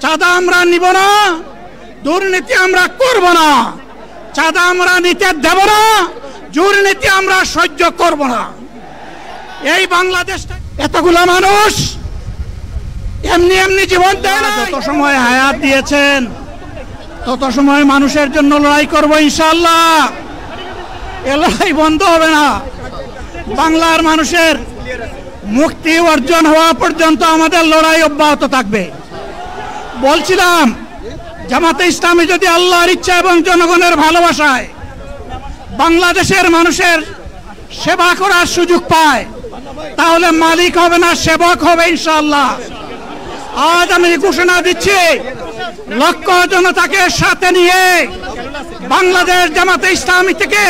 চাঁদা আমরা নিব না, দুর্নীতি আমরা করব না। চাঁদা আমরা নিতে দেব না, দুর্নীতি আমরা সহ্য করব না। এই বাংলাদেশটা এতগুলো মানুষ এমনি এমনি জীবন দেয় না। যত সময় হায়াত দিয়েছেন তত সময় মানুষের জন্য লড়াই করব ইনশাআল্লাহ। এ লড়াই বন্ধ হবে না। বাংলার মানুষের মুক্তি অর্জন হওয়া পর্যন্ত আমাদের লড়াই অব্যাহত থাকবে। বলছিলাম, জামাতে ইসলামী যদি আল্লাহর ইচ্ছা এবং জনগণের ভালোবাসায় বাংলাদেশের মানুষের সেবা করার সুযোগ পায়, তাহলে মালিক হবে না, সেবক হবে ইনশাআল্লাহ। আজ আমি ঘোষণা দিচ্ছি, লক্ষ জনতাকে সাথে নিয়ে বাংলাদেশ জামাতে ইসলামী থেকে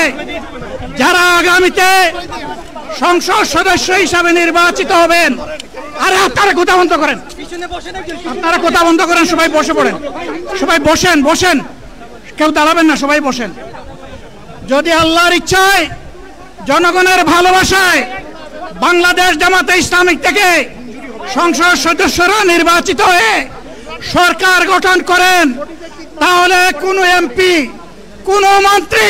যারা আগামীতে সংসদ সদস্য হিসাবে নির্বাচিত হবেন, আরে আপনারা কথা বন্ধ করেন, আপনারা কথা বন্ধ করেন, সবাই বসে পড়েন, সবাই বসেন, বসেন, কেউ দাঁড়াবেন না, সবাই বসেন। যদি আল্লাহর ইচ্ছায় জনগণের ভালোবাসায় বাংলাদেশ জামাতে ইসলামী থেকে সংসদ সদস্যরা নির্বাচিত হয়ে সরকার গঠন করেন, তাহলে কোনো এমপি, কোনো মন্ত্রী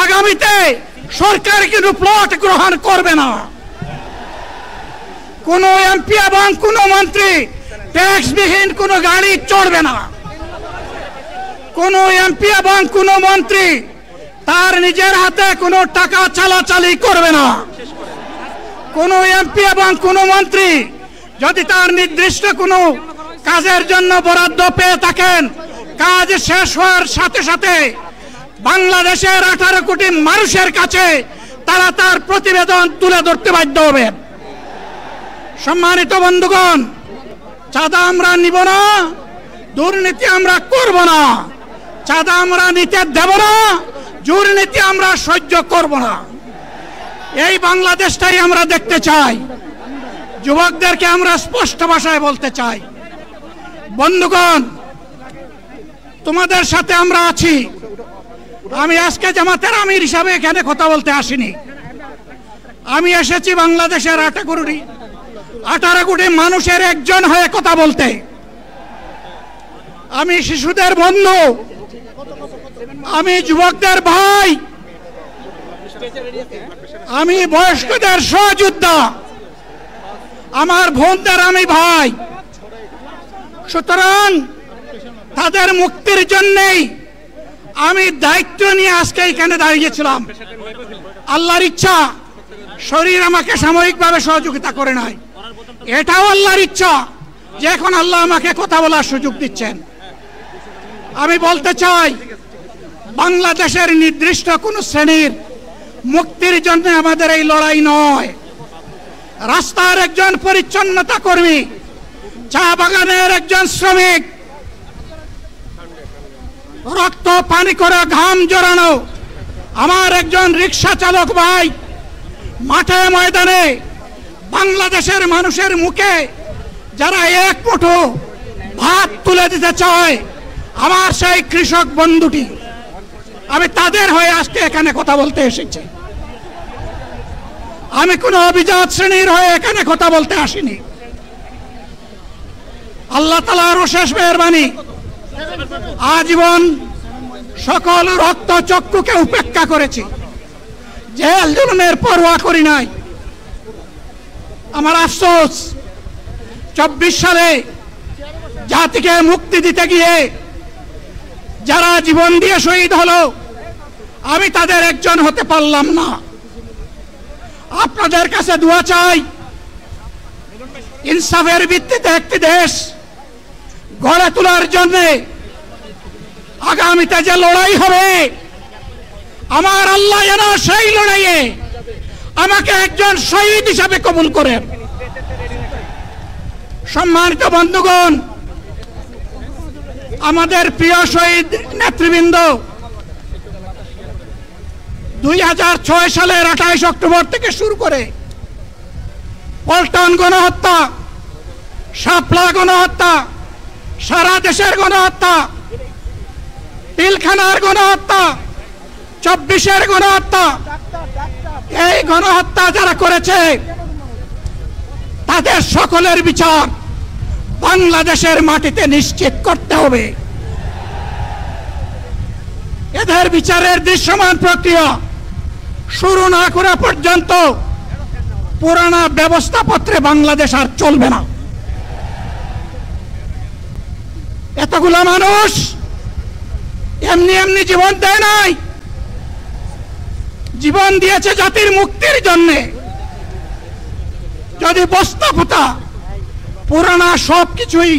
আগামীতে সরকার কিন্তু প্লট গ্রহণ করবে না। কোনো এমপি এবং কোনো মন্ত্রী ট্যাক্সবিহীন কোনো গাড়ি চড়বে না। কোনো এমপি এবং কোনো মন্ত্রী তার নিজের হাতে কোনো টাকা চালাচালি করবে না। কোনো এমপি এবং কোনো মন্ত্রী যদি তার নির্দিষ্ট কোনো কাজের জন্য বরাদ্দ পেয়ে থাকেন, কাজ শেষ হওয়ার সাথে সাথে বাংলাদেশের 18 কোটি মানুষের কাছে তারা তার প্রতিবেদন তুলে ধরতে বাধ্য হবেন। সম্মানিত বন্ধুগণ, চাঁদা আমরা নিব না, দুর্নীতি আমরা করব না। চাঁদা আমরা নিতে দেব না, দুর্নীতি আমরা সহ্য করব না। এই বাংলাদেশটাই আমরা দেখতে চাই। যুবকদেরকে আমরা স্পষ্ট ভাষায় বলতে চাই, বন্ধুগণ, তোমাদের সাথে আমরা আছি। আমি আজকে জামাতের আমির হিসাবে এখানে কথা বলতে আসিনি। আমি এসেছি বাংলাদেশের 18 কোটি মানুষের একজন হয়ে কথা বলতে। আমি শিশুদের বন্ধু, আমি যুবকদের ভাই, আমি বয়স্কদের সহযোদ্ধা, আমার বোনদের আমি ভাই। সুতরাং তাদের মুক্তির জন্যই আমি দায়িত্ব নিয়ে আজকে এখানে দাঁড়িয়েছিলাম। আল্লাহর ইচ্ছা শরীর আমাকে সাময়িকভাবে সহযোগিতা করে নাই, এটাও আল্লাহর ইচ্ছা যে এখন আল্লাহ আমাকে কথা বলার সুযোগ দিচ্ছেন। আমি বলতে চাই, বাংলাদেশের নির্দিষ্ট কোনো শ্রেণীর মুক্তির জন্য আমাদের এই লড়াই নয়। রাস্তার একজন পরিচ্ছন্নতা কর্মী, চা বাগানের একজন শ্রমিক, রক্ত পানি করে ঘাম জড়ানো আমার একজন রিক্সা চালক ভাই মাঠে ময়দানে বাংলাদেশের মানুষের মুখে যারা এক মুঠো ভাত তুলে দিতে চায়, আমার সেই কৃষক বন্ধুটি, আমি তাদের হয়ে আজকে এখানে কথা বলতে এসেছি। আমি কোনো অভিজাত শ্রেণীর হয়ে এখানে কথা বলতে আসিনি। আল্লাহ তাআলার অশেষ মেহেরবানি, আজীবন সকল রক্ত চক্ষুকে উপেক্ষা করেছি, জেল জুলুমের পরোয়া করি নাই। আমার আফসোস, 24 সালে জাতিকে মুক্তি দিতে গিয়ে যারা জীবন দিয়ে শহীদ হলো, আমি তাদের একজন হতে পারলাম না। আপনাদের কাছে দোয়া চাই, ইনসাফের ভিত্তিতে একটি দেশ গড়ে তোলার জন্য আগামীতে যে লড়াই হবে, আমার আল্লাহ যেন সেই লড়াইয়ে আমাকে একজন শহীদ হিসাবে কবুল করেন। সম্মানিত বন্ধুগণ, আমাদের প্রিয় শহীদ নেতৃবৃন্দ 2006 সালের 28 অক্টোবর থেকে শুরু করে পল্টন গণহত্যা, শাপলা গণহত্যা, সারা দেশের গণহত্যা, পিলখানার গণহত্যা, 24-এর গণহত্যা, এই গণহত্যা যারা করেছে তাদের সকলের বিচার বাংলাদেশের মাটিতে নিশ্চিত করতে হবে। এদের বিচারের দৃশ্যমান প্রক্রিয়া শুরু না করা পর্যন্ত পুরানা ব্যবস্থাপত্রে বাংলাদেশ আর চলবে না। এতগুলো মানুষ এমনি এমনি জীবন দেয় নাই, জীবন দিয়েছে জাতির মুক্তির জন্য। যদি বস্তাপোতা পুরানা সবকিছুই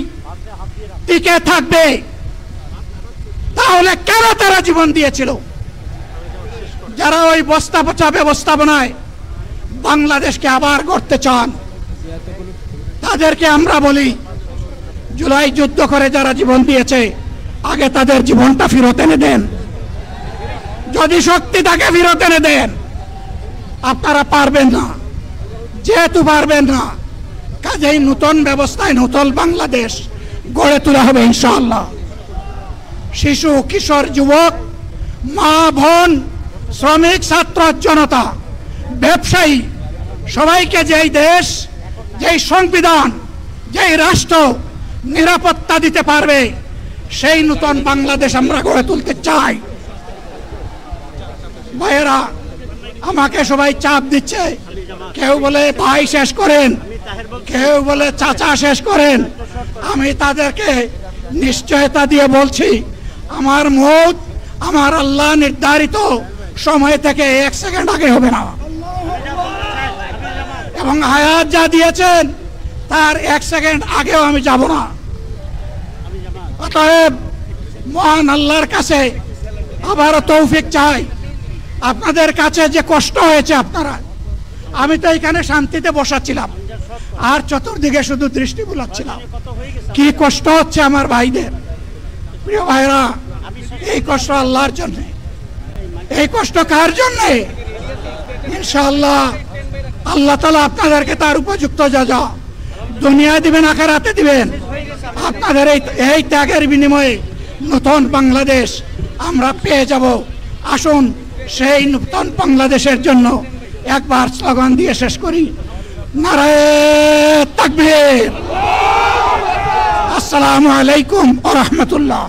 টিকে থাকবে, তাহলে কেন তারা জীবন দিয়েছিল? যারা ওই বস্তাপচা ব্যবস্থাপনায় বাংলাদেশকে আবার গড়তে চান, তাদেরকে আমরা বলি, জুলাই যুদ্ধ করে যারা জীবন দিয়েছে, আগে তাদের জীবনটা ফেরত এনে দেন। যদি শক্তি তাকে ফেরত এনে দেন। আপনারা পারবেন না, যেহেতু পারবেন না, কাজেই নতুন ব্যবস্থায় নতুন বাংলাদেশ গড়ে তোলা হবে ইনশাআল্লাহ। শিশু, কিশোর, যুবক, মা, বোন, শ্রমিক, ছাত্র, জনতা, ব্যবসায়ী, সবাইকে যেই দেশ, যেই সংবিধান, যেই রাষ্ট্র নিরাপত্তা দিতে পারবে, সেই নতুন বাংলাদেশ আমরা গড়ে তুলতে চাই। ভাইয়েরা, আমাকে সবাই চাপ দিচ্ছে, কেউ বলে ভাই শেষ করেন, কেউ বলে চাচা শেষ করেন। আমি তাদেরকে নিশ্চয়তা দিয়ে বলছি, আমার মৌত আমার আল্লাহ নির্ধারিত সময় থেকে 1 সেকেন্ড আগে হবে না, এবং হায়াত যা দিয়েছেন তার 1 সেকেন্ড আগেও আমি যাব না। অতএব মহান আল্লাহর কাছে আবারও তৌফিক চাই। আপনাদের কাছে যে কষ্ট হয়েছে, আপনারা, আমি তো এখানে শান্তিতে বসাচ্ছিলাম, আর চতুর্দিকে শুধু দৃষ্টি বুলাচ্ছিলাম। কি কষ্ট হচ্ছে আমার ভাইদের। প্রিয় ভাইরা, এই কষ্ট আল্লাহর জন্য। এই কষ্ট কার জন্য? ইনশাআল্লাহ আল্লাহ তাআলা আপনাদেরকে তার উপযুক্ত যা দুনিয়ায় দিবেন, আখিরাতে দিবেন। আপনাদের এই ত্যাগের বিনিময়ে নতুন বাংলাদেশ আমরা পেয়ে যাব। আসুন সেই নতুন বাংলাদেশের জন্য একবার স্লোগান দিয়ে শেষ করি, নারায়ে তাকবীর। আসসালামু আলাইকুম ওয়া রাহমাতুল্লাহ।